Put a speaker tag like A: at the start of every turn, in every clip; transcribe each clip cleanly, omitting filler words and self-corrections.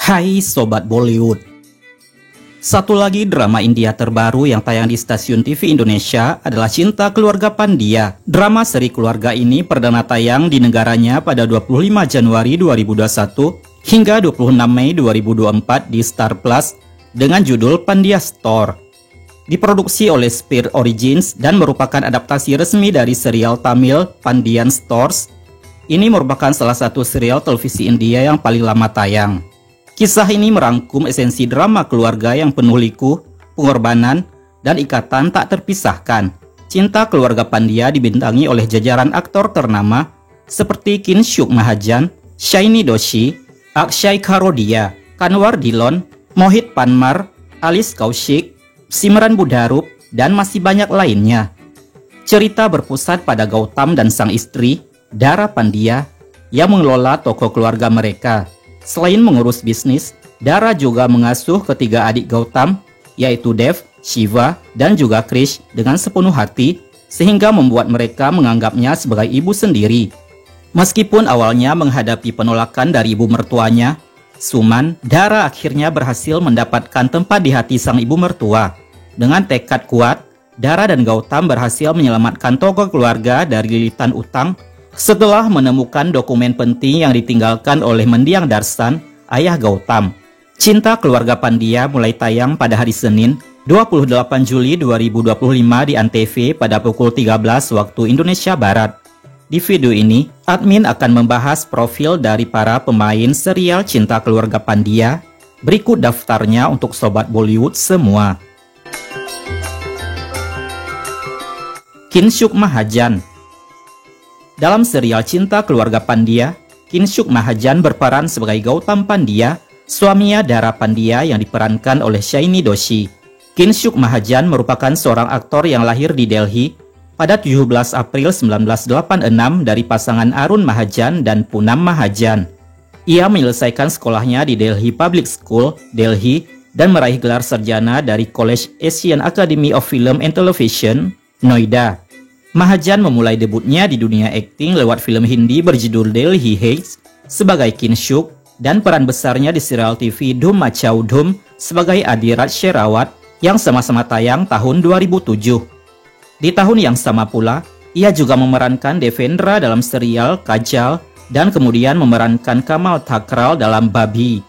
A: Hai Sobat Bollywood. Satu lagi drama India terbaru yang tayang di stasiun TV Indonesia adalah Cinta Keluarga Pandya. Drama seri keluarga ini perdana tayang di negaranya pada 25 Januari 2021 hingga 26 Mei 2024 di Star Plus dengan judul Pandya Store. Diproduksi oleh Sphere Origins dan merupakan adaptasi resmi dari serial Tamil Pandyan Stores. Ini merupakan salah satu serial televisi India yang paling lama tayang. Kisah ini merangkum esensi drama keluarga yang penuh liku, pengorbanan, dan ikatan tak terpisahkan. Cinta Keluarga Pandya dibintangi oleh jajaran aktor ternama seperti Kinshuk Mahajan, Shaini Doshi, Akshay Kharodia, Kanwar Dillon, Mohit Panmar, Alice Kaushik, Simran Budharup, dan masih banyak lainnya. Cerita berpusat pada Gautam dan sang istri, Dara Pandya, yang mengelola toko keluarga mereka. Selain mengurus bisnis, Dara juga mengasuh ketiga adik Gautam, yaitu Dev, Shiva, dan juga Krish dengan sepenuh hati, sehingga membuat mereka menganggapnya sebagai ibu sendiri. Meskipun awalnya menghadapi penolakan dari ibu mertuanya, Suman, Dara akhirnya berhasil mendapatkan tempat di hati sang ibu mertua. Dengan tekad kuat, Dara dan Gautam berhasil menyelamatkan toko keluarga dari lilitan utang setelah menemukan dokumen penting yang ditinggalkan oleh Mendiang Darshan, ayah Gautam. Cinta Keluarga Pandya mulai tayang pada hari Senin, 28 Juli 2025 di Antv pada pukul 13 waktu Indonesia Barat. Di video ini, admin akan membahas profil dari para pemain serial Cinta Keluarga Pandya. Berikut daftarnya untuk Sobat Bollywood semua. Kinshuk Mahajan. Dalam serial Cinta Keluarga Pandya, Kinshuk Mahajan berperan sebagai Gautam Pandya, suaminya Dara Pandya yang diperankan oleh Shaini Doshi. Kinshuk Mahajan merupakan seorang aktor yang lahir di Delhi pada 17 April 1986 dari pasangan Arun Mahajan dan Poonam Mahajan. Ia menyelesaikan sekolahnya di Delhi Public School, Delhi, dan meraih gelar sarjana dari College Asian Academy of Film and Television, Noida. Mahajan memulai debutnya di dunia akting lewat film Hindi berjudul Delhi Heights sebagai Kinshuk dan peran besarnya di serial TV Dhoom Machao Dhoom sebagai Adhirat Sherawat yang sama-sama tayang tahun 2007. Di tahun yang sama pula, ia juga memerankan Devendra dalam serial Kajal dan kemudian memerankan Kamal Thakral dalam Babi.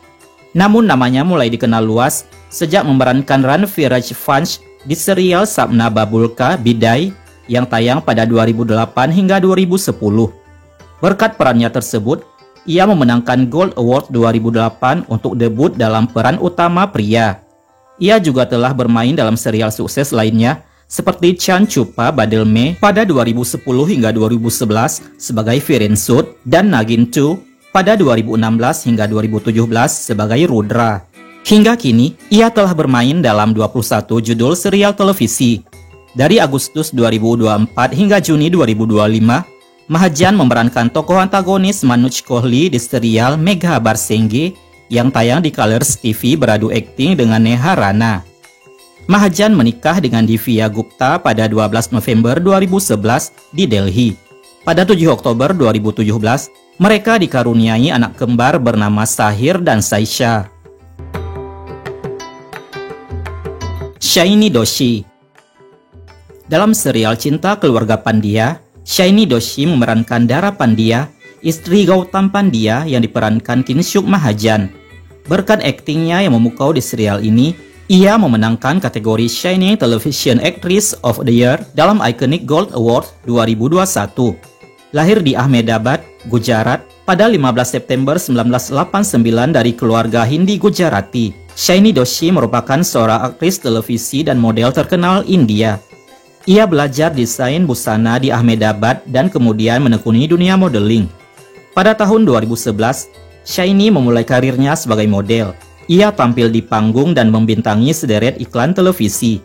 A: Namun namanya mulai dikenal luas sejak memerankan Ranviraj Vansh di serial Sapna Babulka Bidai yang tayang pada 2008 hingga 2010. Berkat perannya tersebut, ia memenangkan Gold Award 2008 untuk debut dalam peran utama pria. Ia juga telah bermain dalam serial sukses lainnya seperti Chan Chupa Badal Mein pada 2010 hingga 2011 sebagai Viren Sud dan Nagin 2 pada 2016 hingga 2017 sebagai Rudra. Hingga kini, ia telah bermain dalam 21 judul serial televisi. Dari Agustus 2024 hingga Juni 2025, Mahajan memerankan tokoh antagonis Manoj Kohli di serial Megha Barsengge yang tayang di Colors TV beradu akting dengan Neha Rana. Mahajan menikah dengan Divya Gupta pada 12 November 2011 di Delhi. Pada 7 Oktober 2017, mereka dikaruniai anak kembar bernama Sahir dan Saisha. Shaini Doshi. Dalam serial Cinta Keluarga Pandya, Shaini Doshi memerankan Dara Pandya, istri Gautam Pandya yang diperankan Kinshuk Mahajan. Berkat aktingnya yang memukau di serial ini, ia memenangkan kategori Shining Television Actress of the Year dalam Iconic Gold Award 2021. Lahir di Ahmedabad, Gujarat, pada 15 September 1989 dari keluarga Hindi Gujarati, Shaini Doshi merupakan seorang aktris televisi dan model terkenal India. Ia belajar desain busana di Ahmedabad dan kemudian menekuni dunia modeling. Pada tahun 2011, Shaini memulai karirnya sebagai model. Ia tampil di panggung dan membintangi sederet iklan televisi.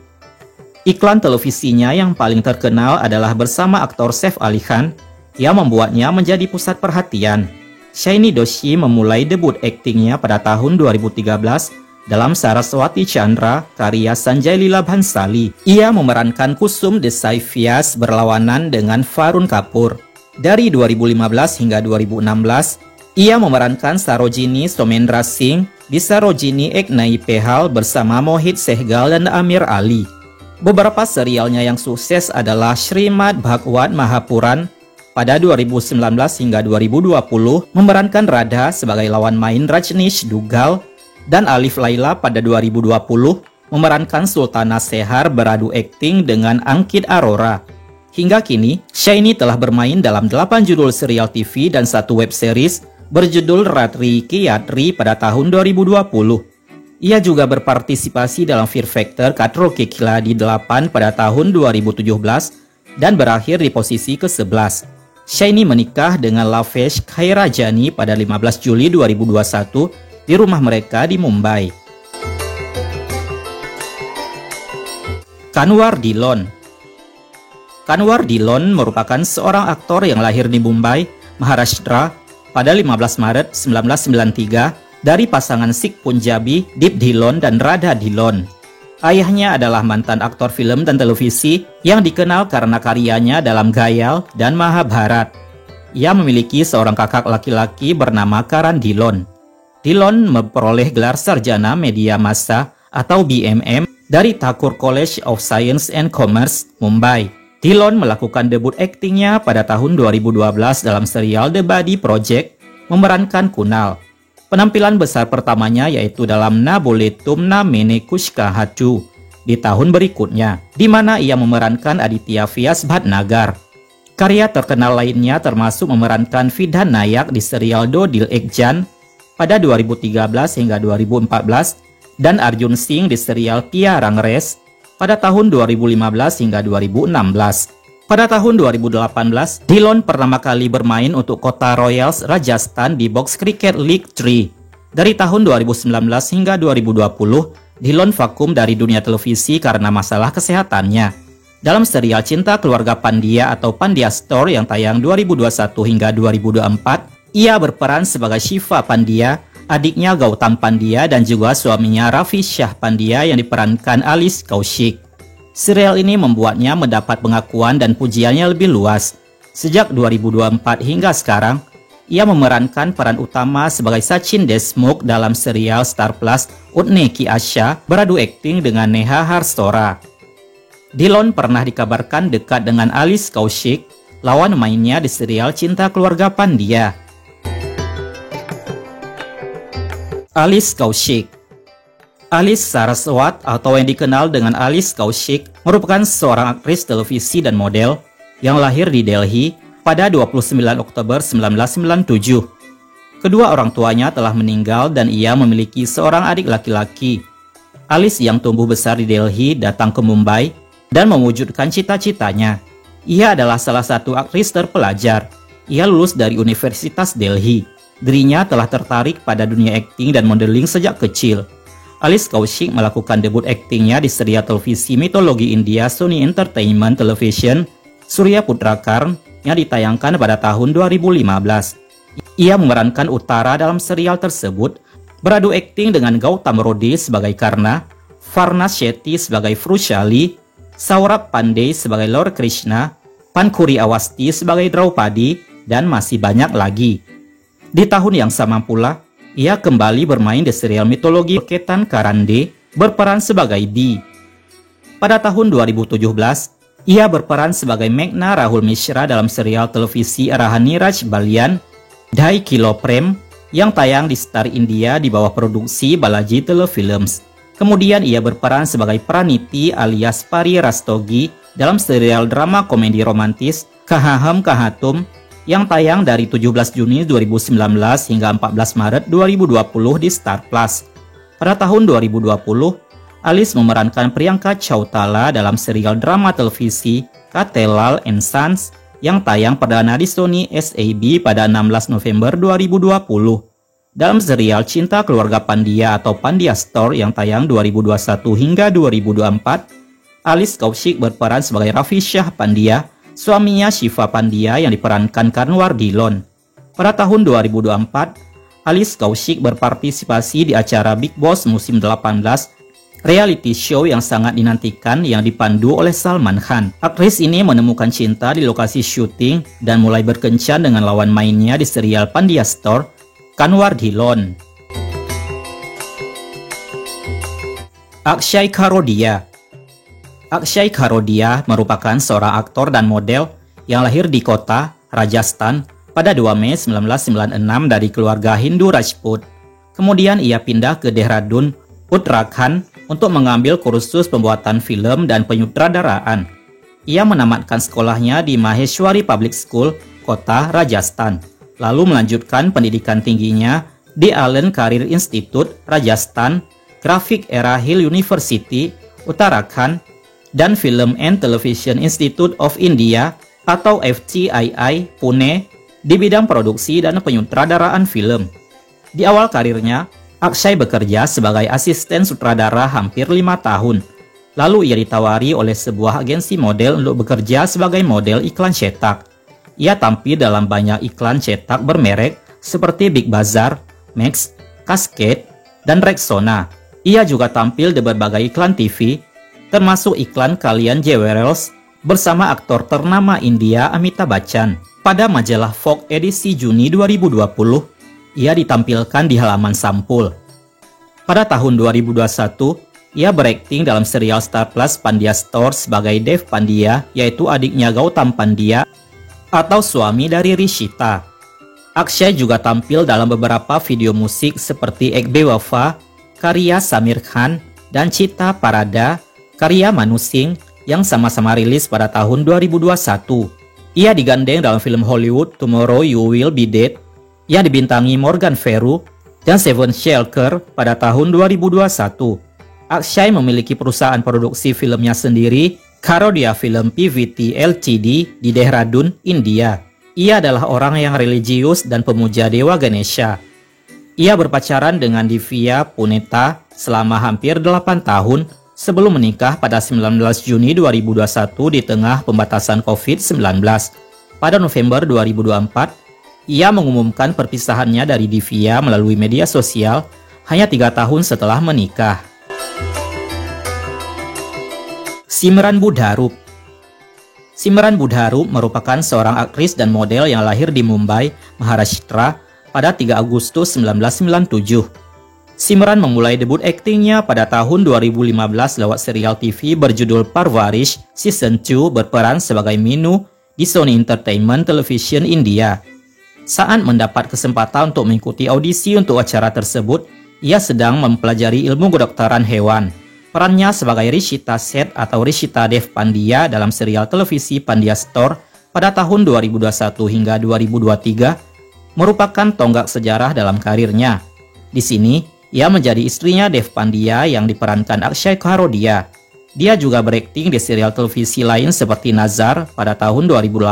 A: Iklan televisinya yang paling terkenal adalah bersama aktor Saif Ali Khan yang membuatnya menjadi pusat perhatian. Shaini Doshi memulai debut aktingnya pada tahun 2013 dalam Saraswati Chandra karya Sanjay Leela Bhansali. Ia memerankan Kusum Desai Vyas berlawanan dengan Varun Kapoor. Dari 2015 hingga 2016, ia memerankan Sarojini Somendra Singh di Sarojini Eknai Pehal bersama Mohit Sehgal dan Amir Ali. Beberapa serialnya yang sukses adalah Srimad Bhagwat Mahapuran pada 2019 hingga 2020 memerankan Radha sebagai lawan main Rajneesh Dugal, dan Alif Laila pada 2020 memerankan Sultana Sehar beradu akting dengan Ankit Arora. Hingga kini, Shaini telah bermain dalam 8 judul serial TV dan 1 web series berjudul Ratri Ki Yatri pada tahun 2020. Ia juga berpartisipasi dalam Fear Factor Khatro Ke Khiladi 8 pada tahun 2017 dan berakhir di posisi ke-11. Shaini menikah dengan Lavesh Khairajani pada 15 Juli 2021 di rumah mereka di Mumbai. Kanwar Dhillon. Kanwar Dhillon merupakan seorang aktor yang lahir di Mumbai, Maharashtra pada 15 Maret 1993 dari pasangan Sikh Punjabi Deep Dhillon dan Radha Dhillon. Ayahnya adalah mantan aktor film dan televisi yang dikenal karena karyanya dalam Ghayal dan Mahabharat. Ia memiliki seorang kakak laki-laki bernama Karan Dhillon. Dhillon memperoleh gelar sarjana media massa atau BMM dari Thakur College of Science and Commerce, Mumbai. Dhillon melakukan debut aktingnya pada tahun 2012 dalam serial The Body Project memerankan Kunal. Penampilan besar pertamanya yaitu dalam Na Bole Tum Na Maine Kuch Kaha Tu di tahun berikutnya, di mana ia memerankan Aditya Vyas Bhatnagar. Karya terkenal lainnya termasuk memerankan Vidhan Nayak di serial Do Dil Ek Jan pada 2013 hingga 2014 dan Arjun Singh di serial Tia Rangres pada tahun 2015 hingga 2016. Pada tahun 2018, Dhillon pertama kali bermain untuk Kota Royals Rajasthan di Box Cricket League 3. Dari tahun 2019 hingga 2020, Dhillon vakum dari dunia televisi karena masalah kesehatannya. Dalam serial Cinta Keluarga Pandya atau Pandya Store yang tayang 2021 hingga 2024, ia berperan sebagai Shiva Pandya, adiknya Gautam Pandya dan juga suaminya Ravi Shah Pandya yang diperankan Alice Kaushik. Serial ini membuatnya mendapat pengakuan dan pujiannya lebih luas. Sejak 2024 hingga sekarang, ia memerankan peran utama sebagai Sachin Deshmukh dalam serial Star Plus Utne Ki Asha beradu akting dengan Neha Harstora. Dhillon pernah dikabarkan dekat dengan Alice Kaushik, lawan mainnya di serial Cinta Keluarga Pandya. Alice Kaushik. Alice Saraswat atau yang dikenal dengan Alice Kaushik merupakan seorang aktris televisi dan model yang lahir di Delhi pada 29 Oktober 1997. Kedua orang tuanya telah meninggal dan ia memiliki seorang adik laki-laki. Alice yang tumbuh besar di Delhi datang ke Mumbai dan mewujudkan cita-citanya. Ia adalah salah satu aktris terpelajar. Ia lulus dari Universitas Delhi. Dirinya telah tertarik pada dunia akting dan modeling sejak kecil. Alice Kaushik melakukan debut aktingnya di serial televisi mitologi India Sony Entertainment Television Surya Putra Karn yang ditayangkan pada tahun 2015. Ia memerankan Uttara dalam serial tersebut, beradu akting dengan Gautam Rodhe sebagai Karna, Farnas Shetty sebagai Vrushali, Saurabh Pandey sebagai Lord Krishna, Pankhuri Awasthi sebagai Draupadi, dan masih banyak lagi. Di tahun yang sama pula, ia kembali bermain di serial mitologi Ketan Karande, berperan sebagai Bi. Pada tahun 2017, ia berperan sebagai Meghna Rahul Mishra dalam serial televisi arahan Niraj Balyan, Dhai Kilo Prem, yang tayang di Star India di bawah produksi Balaji Telefilms. Kemudian ia berperan sebagai Praniti alias Pari Rastogi dalam serial drama komedi romantis Kahaham Kahatum, yang tayang dari 17 Juni 2019 hingga 14 Maret 2020 di Star Plus. Pada tahun 2020, Alice memerankan Priyanka Chautala dalam serial drama televisi Katelal and Sons yang tayang perdana di Sony SAB pada 16 November 2020. Dalam serial Cinta Keluarga Pandya atau Pandya Store yang tayang 2021 hingga 2024, Alice Kaushik berperan sebagai Ravi Shah Pandya, suaminya Shiva Pandya yang diperankan Kanwar Dhillon. Pada tahun 2024, Alice Kaushik berpartisipasi di acara Bigg Boss musim 18, reality show yang sangat dinantikan yang dipandu oleh Salman Khan. Aktris ini menemukan cinta di lokasi syuting dan mulai berkencan dengan lawan mainnya di serial Pandya Store, Kanwar Dhillon. Akshay Kharodia. Akshay Kharodia merupakan seorang aktor dan model yang lahir di kota Rajasthan pada 2 Mei 1996 dari keluarga Hindu Rajput. Kemudian ia pindah ke Dehradun, Uttarakhand untuk mengambil kursus pembuatan film dan penyutradaraan. Ia menamatkan sekolahnya di Maheshwari Public School, kota Rajasthan, lalu melanjutkan pendidikan tingginya di Allen Career Institute, Rajasthan, Graphic Era Hill University, Uttarakhand, dan Film and Television Institute of India atau FTII, Pune, di bidang produksi dan penyutradaraan film. Di awal karirnya, Akshay bekerja sebagai asisten sutradara hampir 5 tahun. Lalu ia ditawari oleh sebuah agensi model untuk bekerja sebagai model iklan cetak. Ia tampil dalam banyak iklan cetak bermerek seperti Big Bazaar, Max, Cascade, dan Rexona. Ia juga tampil di berbagai iklan TV, termasuk iklan Kalyan Jewelers bersama aktor ternama India Amitabh Bachchan. Pada majalah Vogue edisi Juni 2020, ia ditampilkan di halaman sampul. Pada tahun 2021, ia berakting dalam serial Star Plus Pandya Store sebagai Dev Pandya, yaitu adiknya Gautam Pandya atau suami dari Rishita. Akshay juga tampil dalam beberapa video musik seperti Ek Bewafa, karya Samir Khan, dan Cita Parada, karya Manu Singh yang sama-sama rilis pada tahun 2021. Ia digandeng dalam film Hollywood Tomorrow You Will Be Dead yang dibintangi Morgan Ferru dan Seven Shelker pada tahun 2021. Akshay memiliki perusahaan produksi filmnya sendiri, Kharodia Film PVT Ltd di Dehradun, India. Ia adalah orang yang religius dan pemuja dewa Ganesha. Ia berpacaran dengan Divya Puneta selama hampir 8 tahun sebelum menikah pada 19 Juni 2021 di tengah pembatasan COVID-19. Pada November 2024, ia mengumumkan perpisahannya dari Divya melalui media sosial hanya 3 tahun setelah menikah. Simran Budharup. Simran Budharup merupakan seorang aktris dan model yang lahir di Mumbai, Maharashtra pada 3 Agustus 1997. Simran memulai debut aktingnya pada tahun 2015 lewat serial TV berjudul Parvarish Season 2 berperan sebagai Minu di Sony Entertainment Television India. Saat mendapat kesempatan untuk mengikuti audisi untuk acara tersebut, ia sedang mempelajari ilmu kedokteran hewan. Perannya sebagai Rishita Seth atau Rishita Dev Pandya dalam serial televisi Pandya Store pada tahun 2021 hingga 2023 merupakan tonggak sejarah dalam karirnya. Di sini, ia menjadi istrinya Dev Pandya yang diperankan Akshay Kharodia. Dia juga berakting di serial televisi lain seperti Nazar pada tahun 2018,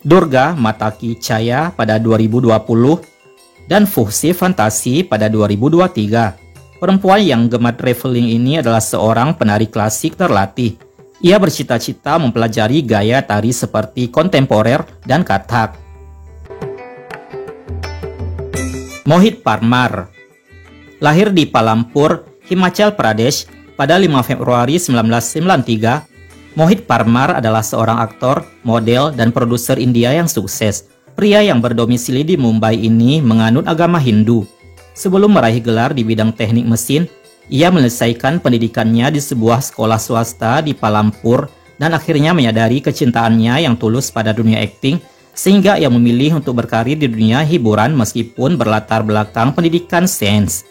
A: Durga Mataki Chaya pada 2020, dan Fuhsi Fantasi pada 2023. Perempuan yang gemar traveling ini adalah seorang penari klasik terlatih. Ia bercita-cita mempelajari gaya tari seperti kontemporer dan Kathak. Mohit Parmar. Lahir di Palampur, Himachal Pradesh pada 5 Februari 1993, Mohit Parmar adalah seorang aktor, model, dan produser India yang sukses. Pria yang berdomisili di Mumbai ini menganut agama Hindu. Sebelum meraih gelar di bidang teknik mesin, ia menyelesaikan pendidikannya di sebuah sekolah swasta di Palampur dan akhirnya menyadari kecintaannya yang tulus pada dunia akting, sehingga ia memilih untuk berkarir di dunia hiburan meskipun berlatar belakang pendidikan sains.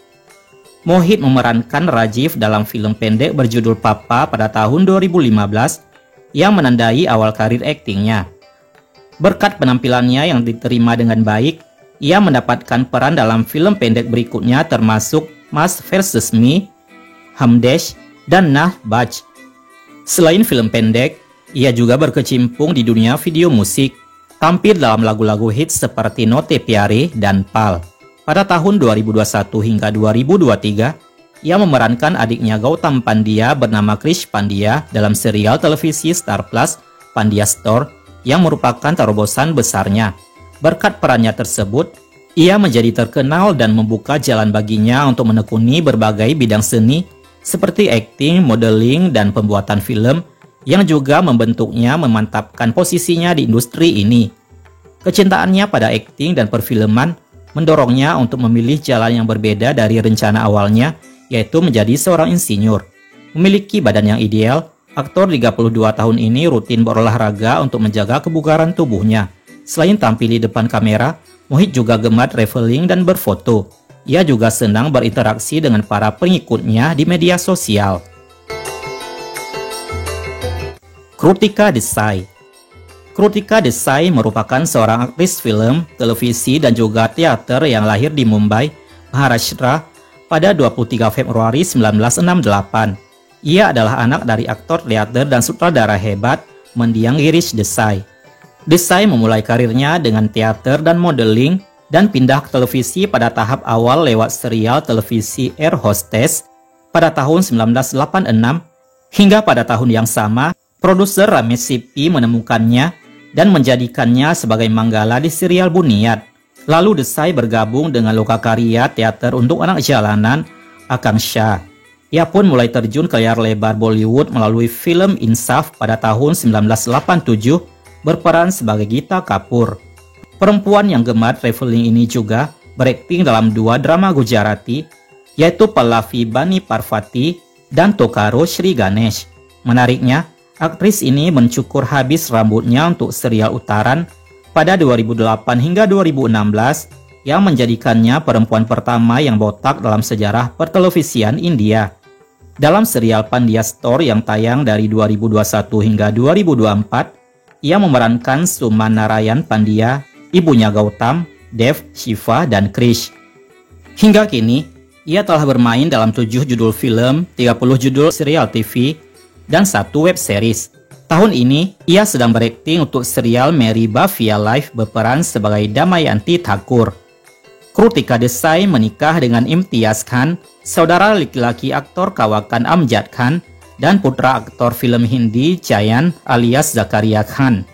A: Mohit memerankan Rajiv dalam film pendek berjudul Papa pada tahun 2015 yang menandai awal karir aktingnya. Berkat penampilannya yang diterima dengan baik, ia mendapatkan peran dalam film pendek berikutnya termasuk Mas vs. Me, Hamdesh, dan Nah Baj. Selain film pendek, ia juga berkecimpung di dunia video musik, tampil dalam lagu-lagu hits seperti Note Pyare dan Pal. Pada tahun 2021 hingga 2023, ia memerankan adiknya Gautam Pandya bernama Krish Pandya dalam serial televisi Star Plus Pandya Store yang merupakan terobosan besarnya. Berkat perannya tersebut, ia menjadi terkenal dan membuka jalan baginya untuk menekuni berbagai bidang seni seperti akting, modeling, dan pembuatan film yang juga membentuknya memantapkan posisinya di industri ini. Kecintaannya pada akting dan perfilman mendorongnya untuk memilih jalan yang berbeda dari rencana awalnya, yaitu menjadi seorang insinyur. Memiliki badan yang ideal, aktor 32 tahun ini rutin berolahraga untuk menjaga kebugaran tubuhnya. Selain tampil di depan kamera, Mohit juga gemar traveling dan berfoto. Ia juga senang berinteraksi dengan para pengikutnya di media sosial. Krutika Desai. Krutika Desai merupakan seorang aktris film, televisi, dan juga teater yang lahir di Mumbai, Maharashtra pada 23 Februari 1968. Ia adalah anak dari aktor teater dan sutradara hebat mendiang Girish Desai. Desai memulai karirnya dengan teater dan modeling dan pindah ke televisi pada tahap awal lewat serial televisi Air Hostess pada tahun 1986 hingga pada tahun yang sama produser Ramesh Sippy menemukannya dan menjadikannya sebagai Manggala di serial Bunyad. Lalu Desai bergabung dengan lokakarya teater untuk anak jalanan Akanksha. Ia pun mulai terjun ke layar lebar Bollywood melalui film Insaf pada tahun 1987 berperan sebagai Gita Kapoor. Perempuan yang gemar traveling ini juga berakting dalam 2 drama Gujarati, yaitu Pallavi Bani Parvati dan Tokaro Sri Ganesh. Menariknya, aktris ini mencukur habis rambutnya untuk serial Utaran pada 2008 hingga 2016 yang menjadikannya perempuan pertama yang botak dalam sejarah pertelevisian India. Dalam serial Pandya Store yang tayang dari 2021 hingga 2024, ia memerankan Suman Narayan Pandya, ibunya Gautam, Dev, Shiva, dan Krish. Hingga kini, ia telah bermain dalam 7 judul film, 30 judul serial TV, dan 1 web series. Tahun ini, ia sedang berakting untuk serial Mary Bhavia Live berperan sebagai Damayanti Thakur. Krutika Desai menikah dengan Imtiaz Khan, saudara laki-laki aktor kawakan Amjad Khan, dan putra aktor film Hindi Chayan alias Zakaria Khan.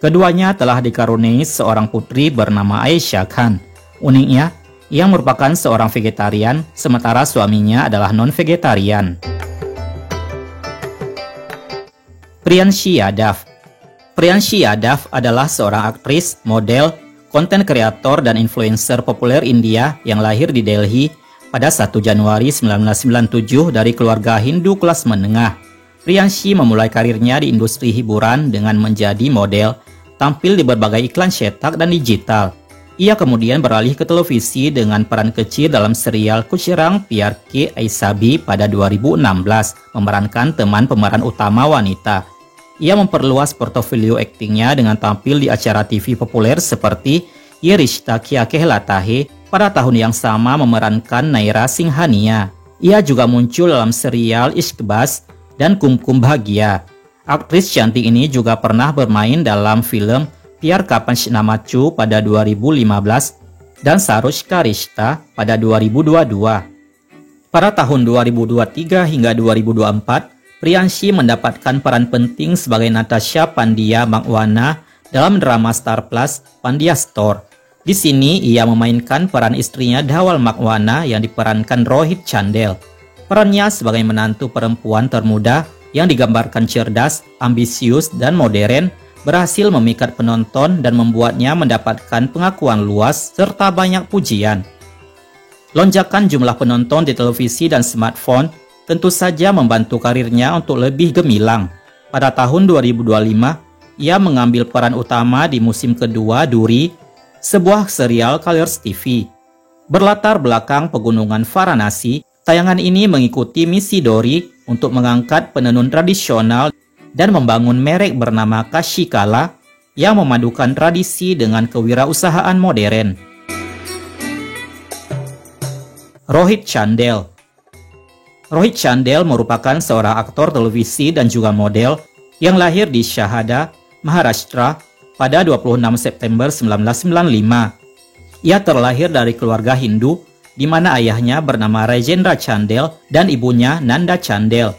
A: Keduanya telah dikaruniai seorang putri bernama Aisyah Khan. Uniknya, ia merupakan seorang vegetarian, sementara suaminya adalah non-vegetarian. Priyanshi Yadav. Priyanshi Yadav adalah seorang aktris, model, konten kreator, dan influencer populer India yang lahir di Delhi pada 1 Januari 1997 dari keluarga Hindu kelas menengah. Priyanshi memulai karirnya di industri hiburan dengan menjadi model, tampil di berbagai iklan cetak dan digital. Ia kemudian beralih ke televisi dengan peran kecil dalam serial Kuch Rang Pyar Ke Aisabi pada 2016, memerankan teman pemeran utama wanita. Ia memperluas portofolio aktingnya dengan tampil di acara TV populer seperti Ye Rishta Kya Kehlata Hai, pada tahun yang sama memerankan Naira Singhania. Ia juga muncul dalam serial Ishqbaz dan Kumkum Bahagia. Aktris cantik ini juga pernah bermain dalam film Pyar Ka Panchnama Chu pada 2015 dan Sarush Ka Rishta pada 2022. Pada tahun 2023 hingga 2024, Priyanshi mendapatkan peran penting sebagai Natasha Pandya Makwana dalam drama Star Plus Pandya Store. Di sini ia memainkan peran istrinya Dhawal Makwana yang diperankan Rohit Chandel. Perannya sebagai menantu perempuan termuda yang digambarkan cerdas, ambisius, dan modern berhasil memikat penonton dan membuatnya mendapatkan pengakuan luas serta banyak pujian. Lonjakan jumlah penonton di televisi dan smartphone tentu saja membantu karirnya untuk lebih gemilang. Pada tahun 2025, ia mengambil peran utama di musim kedua Duri, sebuah serial Colors TV. Berlatar belakang pegunungan Varanasi, tayangan ini mengikuti misi Dori untuk mengangkat penenun tradisional dan membangun merek bernama Kashikala yang memadukan tradisi dengan kewirausahaan modern. Rohit Chandel. Rohit Chandel merupakan seorang aktor televisi dan juga model yang lahir di Shahada, Maharashtra pada 26 September 1995. Ia terlahir dari keluarga Hindu, di mana ayahnya bernama Rajendra Chandel dan ibunya Nanda Chandel.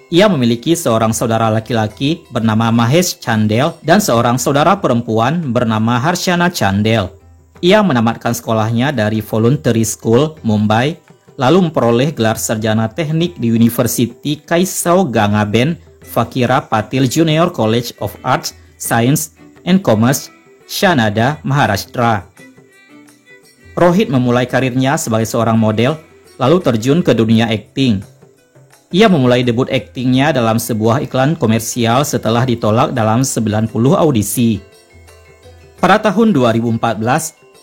A: Ia memiliki seorang saudara laki-laki bernama Mahesh Chandel dan seorang saudara perempuan bernama Harshana Chandel. Ia menamatkan sekolahnya dari Voluntary School, Mumbai, lalu memperoleh gelar sarjana teknik di University Kaisau Gangaben Fakira Patil Junior College of Arts, Science and Commerce, Shanada, Maharashtra. Rohit memulai karirnya sebagai seorang model, lalu terjun ke dunia akting. Ia memulai debut aktingnya dalam sebuah iklan komersial setelah ditolak dalam 90 audisi. Pada tahun 2014,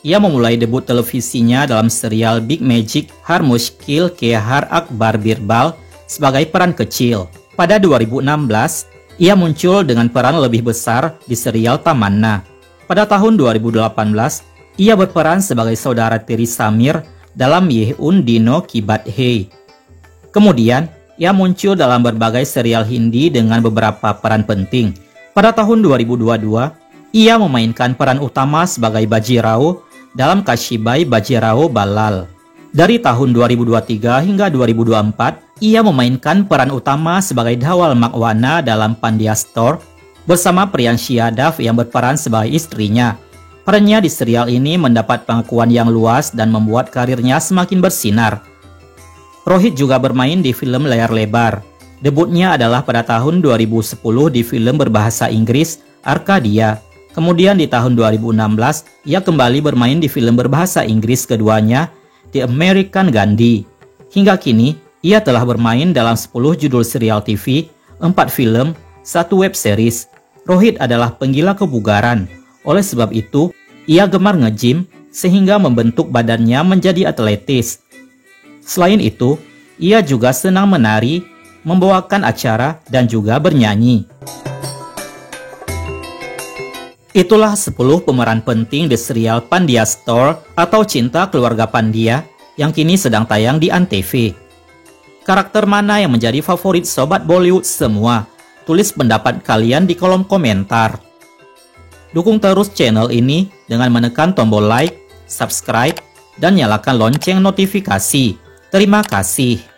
A: ia memulai debut televisinya dalam serial Big Magic Har Mushkil Ke Har Akbar Birbal sebagai peran kecil. Pada 2016, ia muncul dengan peran lebih besar di serial Tamanna. Pada tahun 2018, ia berperan sebagai saudara tiri Samir dalam Yeh-un Dino Ki Baat Hai. Kemudian, ia muncul dalam berbagai serial Hindi dengan beberapa peran penting. Pada tahun 2022, ia memainkan peran utama sebagai Bajirao dalam Kashibai Bajirao Balal. Dari tahun 2023 hingga 2024, ia memainkan peran utama sebagai Dhawal Makwana dalam Pandya Store bersama Priyanshi Yadav yang berperan sebagai istrinya. Perannya di serial ini mendapat pengakuan yang luas dan membuat karirnya semakin bersinar. Rohit juga bermain di film layar lebar. Debutnya adalah pada tahun 2010 di film berbahasa Inggris Arcadia. Kemudian di tahun 2016, ia kembali bermain di film berbahasa Inggris keduanya, The American Gandhi. Hingga kini, ia telah bermain dalam 10 judul serial TV, 4 film, 1 web series. Rohit adalah penggila kebugaran. Oleh sebab itu, ia gemar nge-gym sehingga membentuk badannya menjadi atletis. Selain itu, ia juga senang menari, membawakan acara, dan juga bernyanyi. Itulah 10 pemeran penting di serial Pandya Store atau Cinta Keluarga Pandya yang kini sedang tayang di Antv. Karakter mana yang menjadi favorit Sobat Bollywood semua? Tulis pendapat kalian di kolom komentar. Dukung terus channel ini dengan menekan tombol like, subscribe, dan nyalakan lonceng notifikasi. Terima kasih.